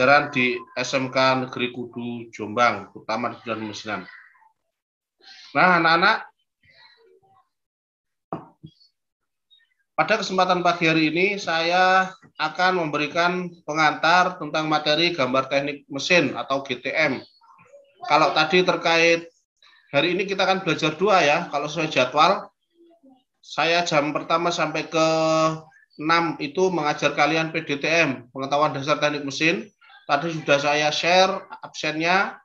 pembelajaran di SMK Negeri Kudu Jombang, terutama di bidang kemiskinan. Nah, anak-anak, pada kesempatan pagi hari ini saya akan memberikan pengantar tentang materi gambar teknik mesin atau GTM. Kalau tadi terkait hari ini kita akan belajar 2 ya, kalau sesuai jadwal. Saya jam pertama sampai ke 6 itu mengajar kalian PDTM, pengetahuan dasar teknik mesin. Tadi sudah saya share absennya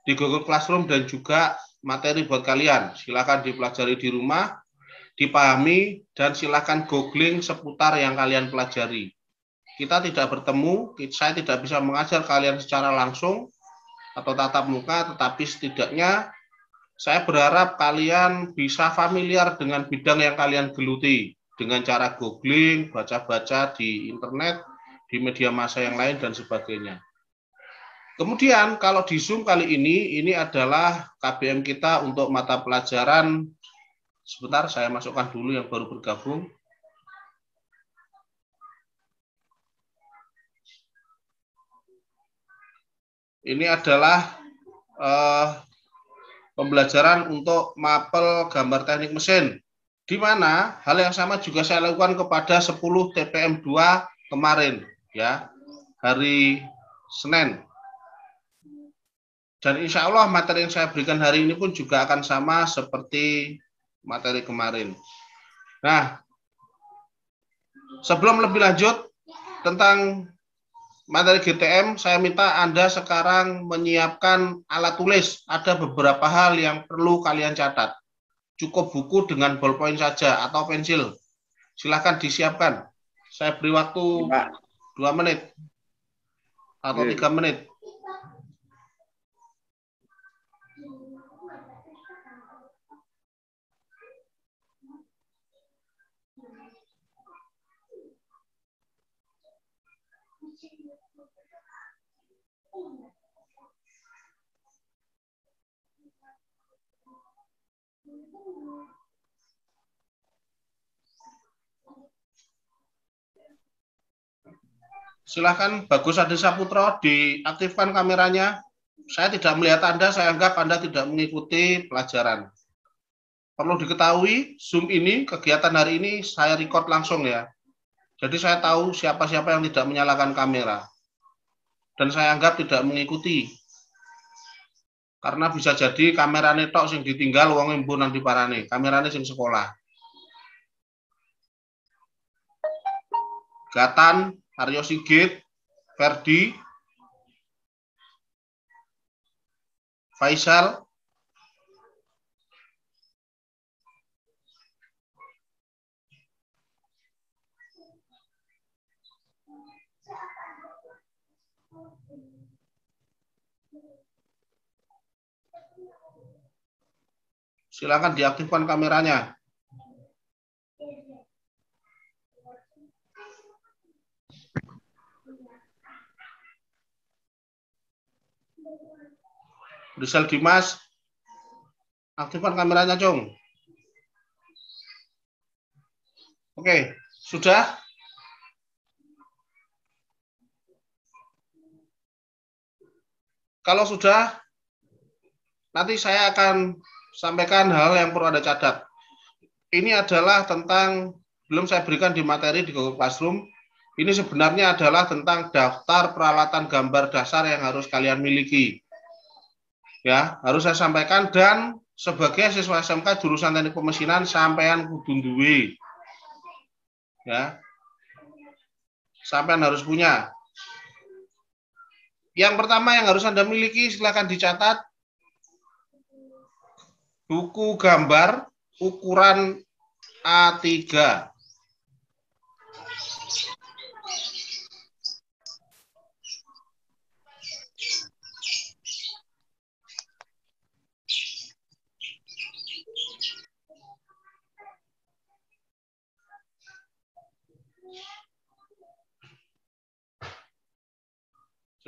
di Google Classroom dan juga materi buat kalian. Silakan dipelajari di rumah, dipahami, dan silakan googling seputar yang kalian pelajari. Kita tidak bertemu, saya tidak bisa mengajar kalian secara langsung atau tatap muka, tetapi setidaknya saya berharap kalian bisa familiar dengan bidang yang kalian geluti dengan cara googling, baca-baca di internet, di media massa yang lain, dan sebagainya. Kemudian kalau di Zoom kali ini adalah KBM kita untuk mata pelajaran. Sebentar, saya masukkan dulu yang baru bergabung. Ini adalah pembelajaran untuk mapel gambar teknik mesin, di mana hal yang sama juga saya lakukan kepada 10 TPM 2 kemarin, ya, hari Senin. Dan insya Allah materi yang saya berikan hari ini pun juga akan sama seperti materi kemarin. Nah, sebelum lebih lanjut tentang materi GTM, saya minta Anda sekarang menyiapkan alat tulis. Ada beberapa hal yang perlu kalian catat. Cukup buku dengan ballpoint saja atau pensil. Silahkan disiapkan. Saya beri waktu 2 menit atau 3 menit. Silahkan Bagus Adi Saputro diaktifkan kameranya. Saya tidak melihat Anda, saya anggap Anda tidak mengikuti pelajaran. Perlu diketahui, Zoom ini, kegiatan hari ini saya record langsung ya. Jadi saya tahu siapa-siapa yang tidak menyalakan kamera. Dan saya anggap tidak mengikuti. Karena bisa jadi kamerane tok sing ditinggal wong embu nang diparane, kamerane sing sekolah. Gatan, Aryo Sigit, Ferdi, Faisal, silakan diaktifkan kameranya. Rizal Dimas, aktifkan kameranya, Cung. Oke, sudah? Kalau sudah, nanti saya akan sampaikan hal yang perlu Anda catat. Ini adalah tentang, belum saya berikan di materi di Google Classroom, ini sebenarnya adalah tentang daftar peralatan gambar dasar yang harus kalian miliki. Ya, harus saya sampaikan, dan sebagai siswa SMK jurusan teknik pemesinan sampean kudu duwe. Ya. Sampean harus punya. Yang pertama yang harus Anda miliki, silakan dicatat, buku gambar ukuran A3.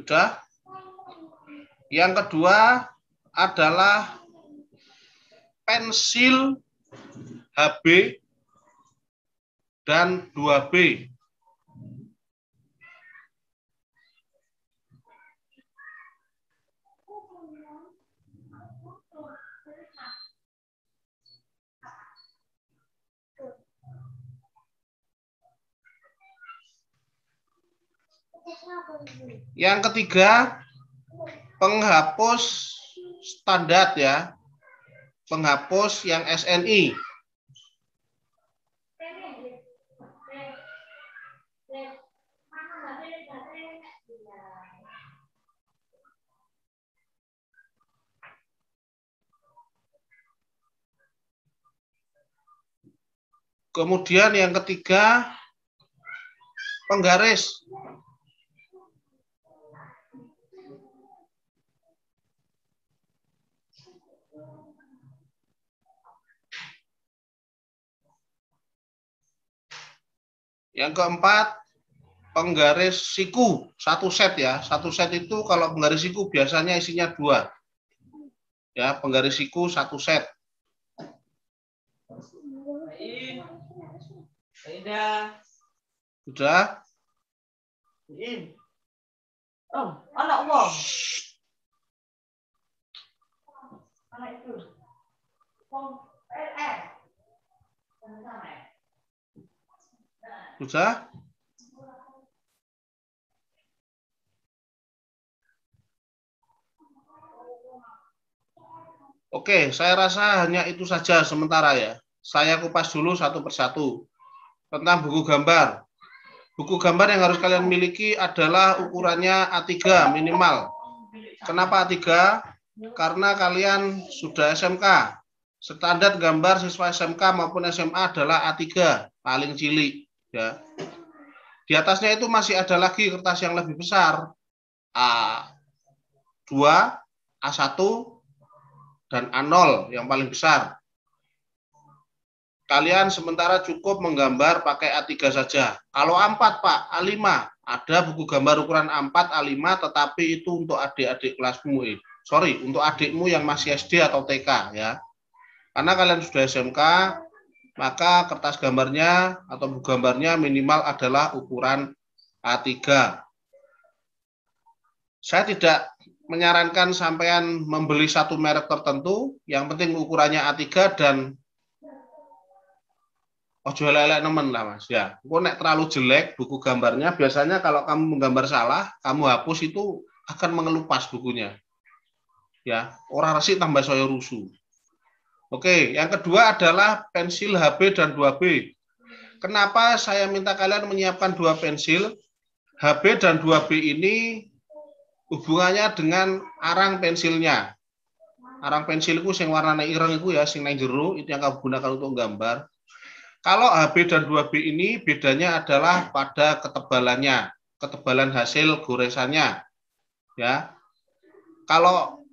Sudah? Yang kedua adalah pensil HB dan 2B. Yang ketiga, penghapus standar ya. Penghapus yang SNI. Kemudian yang ketiga, penggaris. Yang keempat, penggaris siku, satu set ya. Satu set itu kalau penggaris siku biasanya isinya 2. Ya, penggaris siku satu set. Sudah? Oh, anak wong. Anak itu. Sudah? Oke, saya rasa hanya itu saja sementara ya. Saya kupas dulu satu persatu. Tentang buku gambar. Buku gambar yang harus kalian miliki adalah ukurannya A3 minimal. Kenapa A3? Karena kalian sudah SMK. Standar gambar siswa SMK maupun SMA adalah A3, paling cilik. Ya. Di atasnya itu masih ada lagi kertas yang lebih besar. A2, A1, dan A0 yang paling besar. Kalian sementara cukup menggambar pakai A3 saja. Kalau A4 Pak, A5. Ada buku gambar ukuran A4, A5, tetapi itu untuk adik-adik kelasmu. Untuk adikmu yang masih SD atau TK ya. Karena kalian sudah SMK, maka kertas gambarnya atau buku gambarnya minimal adalah ukuran A3. Saya tidak menyarankan sampean membeli satu merek tertentu, yang penting ukurannya A3 dan ojo elek nemen lah Mas ya. Kok nek terlalu jelek buku gambarnya, biasanya kalau kamu menggambar salah, kamu hapus itu akan mengelupas bukunya. Ya, orang resik tambah saya rusuh. Oke, yang kedua adalah pensil HB dan 2B. Kenapa saya minta kalian menyiapkan 2 pensil? HB dan 2B ini hubungannya dengan arang pensilnya. Arang pensilku sing warna ireng itu ya, sing nang jero itu yang kamu gunakan untuk gambar. Kalau HB dan 2B ini bedanya adalah pada ketebalannya, ketebalan hasil goresannya. Ya. Kalau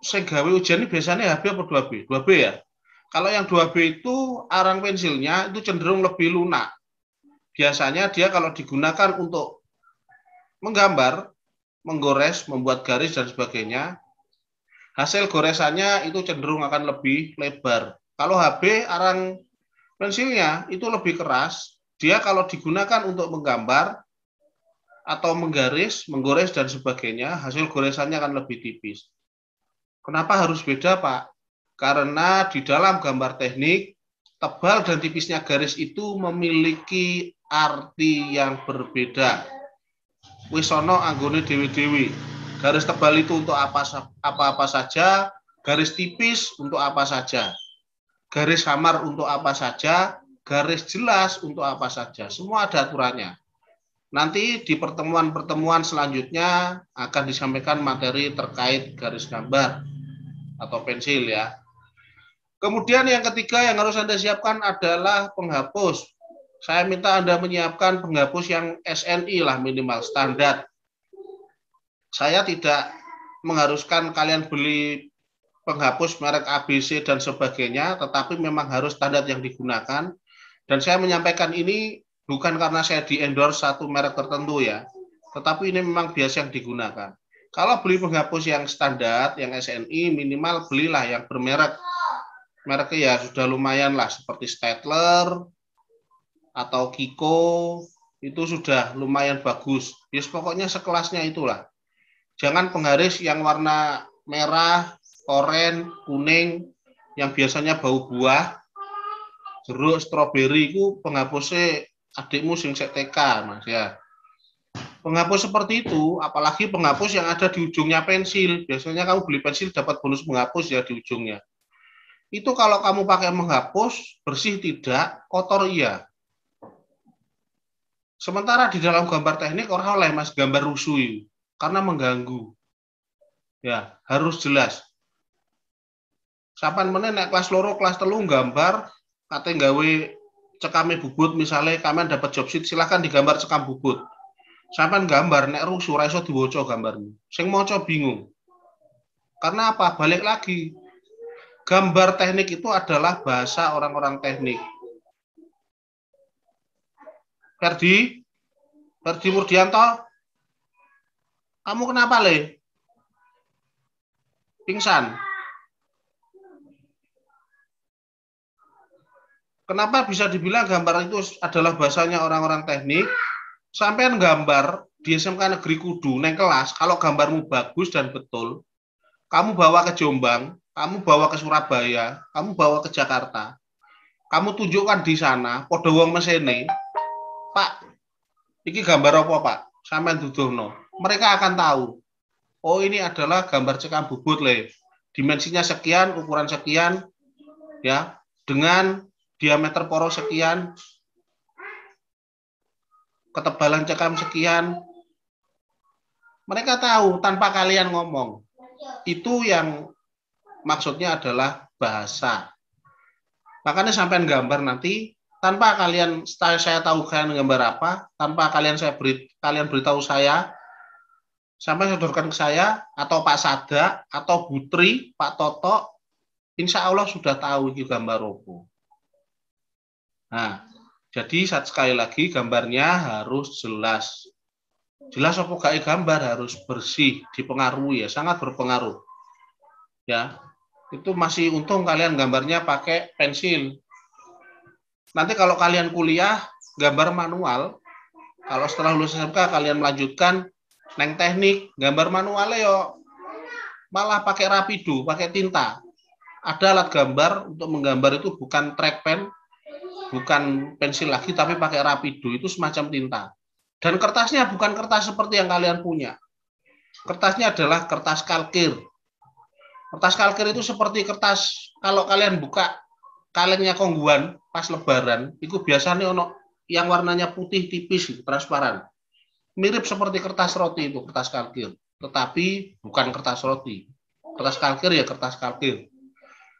sing gawe ujian ini biasanya HB atau 2B? 2B ya. Kalau yang 2B itu arang pensilnya itu cenderung lebih lunak. Biasanya dia kalau digunakan untuk menggambar, menggores, membuat garis dan sebagainya, hasil goresannya itu cenderung akan lebih lebar. Kalau HB arang pensilnya itu lebih keras, dia kalau digunakan untuk menggambar atau menggaris, menggores dan sebagainya, hasil goresannya akan lebih tipis. Kenapa harus beda, Pak? Karena di dalam gambar teknik, tebal dan tipisnya garis itu memiliki arti yang berbeda. Wis ana anggone dewi-dewi. Garis tebal itu untuk apa-apa saja, garis tipis untuk apa saja. Garis samar untuk apa saja, garis jelas untuk apa saja. Semua ada aturannya. Nanti di pertemuan-pertemuan selanjutnya akan disampaikan materi terkait garis gambar atau pensil ya. Kemudian yang ketiga yang harus Anda siapkan adalah penghapus. Saya minta Anda menyiapkan penghapus yang SNI lah minimal, standar. Saya tidak mengharuskan kalian beli penghapus merek ABC dan sebagainya, tetapi memang harus standar yang digunakan. Dan saya menyampaikan ini bukan karena saya di-endorse satu merek tertentu ya, tetapi ini memang biasa yang digunakan. Kalau beli penghapus yang standar, yang SNI, minimal belilah yang bermerek. Mereknya ya sudah lumayan lah, seperti Staedtler atau Kiko, itu sudah lumayan bagus. Yes, pokoknya sekelasnya itulah. Jangan penggaris yang warna merah, oranye, kuning, yang biasanya bau buah, jeruk, stroberi, itu penghapusnya adikmu sing sek TK, Mas ya. Penghapus seperti itu, apalagi penghapus yang ada di ujungnya pensil. Biasanya kamu beli pensil dapat bonus penghapus ya di ujungnya. Itu kalau kamu pakai menghapus, bersih tidak, kotor iya. Sementara di dalam gambar teknik orang oleh mas gambar rusui karena mengganggu. Ya, harus jelas. Sapan meneh nek kelas loro, kelas telu gambar kate gawe cekame bubut misalnya kalian dapat job sheet silahkan digambar cekam bubut. Sampai gambar nek rusuh ora iso diwaca gambarmu. Sing maca bingung. Karena apa? Balik lagi. Gambar teknik itu adalah bahasa orang-orang teknik. Ferdi Murdianto, kamu kenapa, Le? Pingsan. Kenapa bisa dibilang gambar itu adalah bahasanya orang-orang teknik? Sampean gambar di SMK Negeri Kudu neng kelas, kalau gambarmu bagus dan betul, kamu bawa ke Jombang, kamu bawa ke Surabaya, kamu bawa ke Jakarta, kamu tunjukkan di sana, podo wong mesene, Pak, ini gambar apa Pak? Sampean duduhno. Mereka akan tahu, oh ini adalah gambar cekam bubut, Le. Dimensinya sekian, ukuran sekian, ya, dengan diameter poros sekian, ketebalan cekam sekian. Mereka tahu tanpa kalian ngomong. Itu yang maksudnya adalah bahasa. Makanya sampai gambar nanti tanpa kalian saya tahu kalian gambar apa, tanpa kalian kalian beritahu saya, sampai sodorkan ke saya atau Pak Sada atau Butri, Pak Toto, insya Allah sudah tahu itu gambar apa. Nah, jadi sekali lagi gambarnya harus jelas. Jelas apa gak gambar harus bersih, dipengaruhi ya, sangat berpengaruh. Ya, itu masih untung kalian gambarnya pakai pensil. Nanti kalau kalian kuliah gambar manual, kalau setelah lulus SMK kalian melanjutkan neng teknik gambar manualnya yo malah pakai rapido, pakai tinta. Ada alat gambar untuk menggambar itu bukan trackpen, bukan pensil lagi, tapi pakai rapido, itu semacam tinta. Dan kertasnya bukan kertas seperti yang kalian punya. Kertasnya adalah kertas kalkir. Kertas kalkir itu seperti kertas, kalau kalian buka kalengnya kongguan pas lebaran, itu biasanya ono yang warnanya putih tipis, transparan. Mirip seperti kertas roti itu, kertas kalkir. Tetapi bukan kertas roti. Kertas kalkir ya kertas kalkir.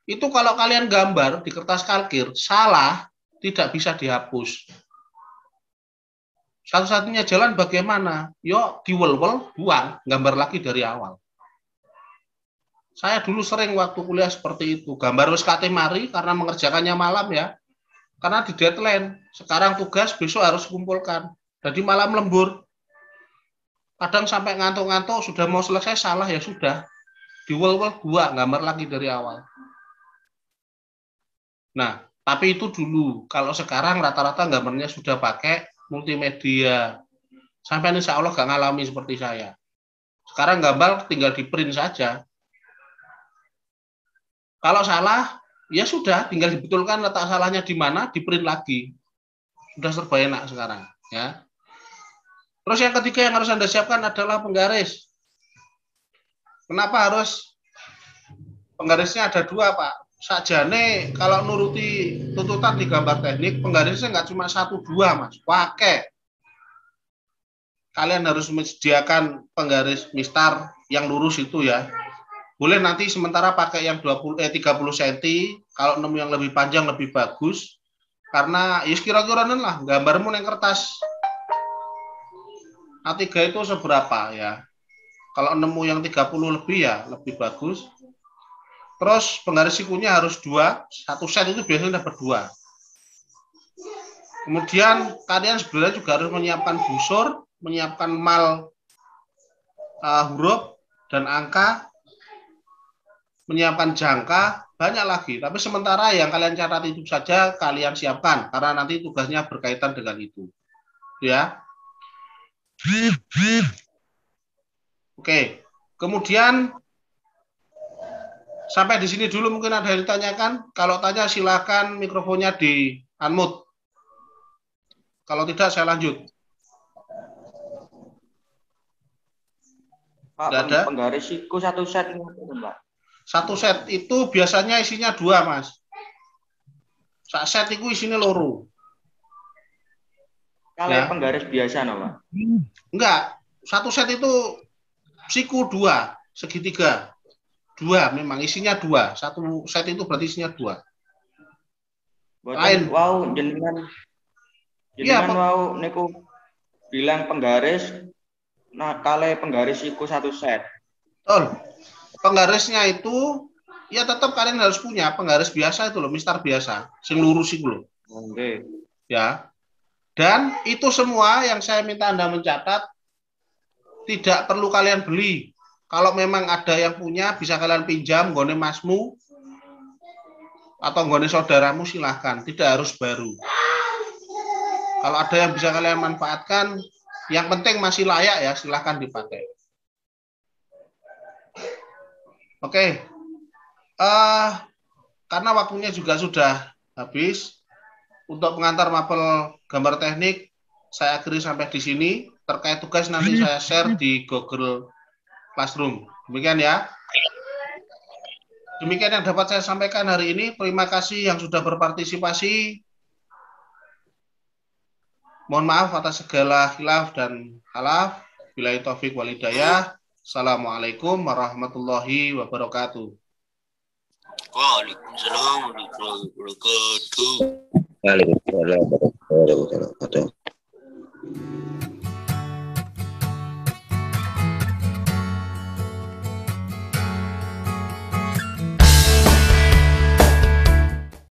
Itu kalau kalian gambar di kertas kalkir, salah, tidak bisa dihapus. Satu-satunya jalan bagaimana? Yo diwel-wel, buang, gambar lagi dari awal. Saya dulu sering waktu kuliah seperti itu. Gambar wis kate mari karena mengerjakannya malam ya. Karena di deadline. Sekarang tugas, besok harus kumpulkan. Jadi malam lembur. Kadang sampai ngantuk-ngantuk, sudah mau selesai, salah ya sudah. Diwel-wel, buang, gambar lagi dari awal. Nah, tapi itu dulu. Kalau sekarang rata-rata gambarnya sudah pakai multimedia. Sampai insya Allah gak ngalami seperti saya. Sekarang gambar tinggal di print saja. Kalau salah, ya sudah, tinggal dibetulkan letak salahnya di mana, di print lagi. Sudah serba enak sekarang. Ya. Terus yang ketiga yang harus Anda siapkan adalah penggaris. Kenapa harus penggarisnya ada dua, Pak? Sajane kalau nuruti tuntutan di gambar teknik, penggarisnya nggak cuma 1-2, Mas. Pakai. Kalian harus menyediakan penggaris mistar yang lurus itu ya. Boleh nanti sementara pakai yang 30 cm, kalau nemu yang lebih panjang lebih bagus. Karena ya kira-kira lah gambarmu yang kertas A3 itu seberapa ya. Kalau nemu yang 30 lebih ya lebih bagus. Terus penggaris sikunya harus 2, 1 set itu biasanya dapat 2. Kemudian kalian sebenarnya juga harus menyiapkan busur, menyiapkan mal huruf dan angka, menyiapkan jangka, banyak lagi. Tapi sementara yang kalian catat itu saja kalian siapkan karena nanti tugasnya berkaitan dengan itu. Ya. Oke. Kemudian sampai di sini dulu mungkin ada yang ditanyakan. Kalau tanya silakan mikrofonnya di unmute. Kalau tidak saya lanjut. Pak, Tidak ada. penggaris siku satu set ini, Pak. Satu set itu biasanya isinya 2, Mas. Sak set itu isinya loro. Kalau Ya. penggaris biasa, no, Pak? Enggak. Satu set itu siku 2, segitiga. 2 memang isinya 2. Satu set itu berarti isinya 2. Lain. Wow, jenengan Iya, wow niku bilang penggaris, nah kalau penggaris siku satu set. betul. Penggarisnya itu ya tetap kalian harus punya penggaris biasa itu loh, mistar biasa, sing lurus itu loh. Oke. Ya. Dan itu semua yang saya minta Anda mencatat tidak perlu kalian beli. Kalau memang ada yang punya bisa kalian pinjam nggone masmu atau nggone saudaramu silahkan, tidak harus baru. Kalau ada yang bisa kalian manfaatkan, yang penting masih layak ya, silahkan dipakai. Oke. Karena waktunya juga sudah habis, untuk pengantar mapel gambar teknik saya akhiri sampai di sini. Terkait tugas nanti saya share di Google Classroom. Demikian ya. Demikian yang dapat saya sampaikan hari ini. Terima kasih yang sudah berpartisipasi. Mohon maaf atas segala khilaf dan halaf. Billahi taufik wal hidayah. Assalamualaikum warahmatullahi wabarakatuh. Waalaikumsalam warahmatullahi wabarakatuh. Waalaikumsalam warahmatullahi wabarakatuh.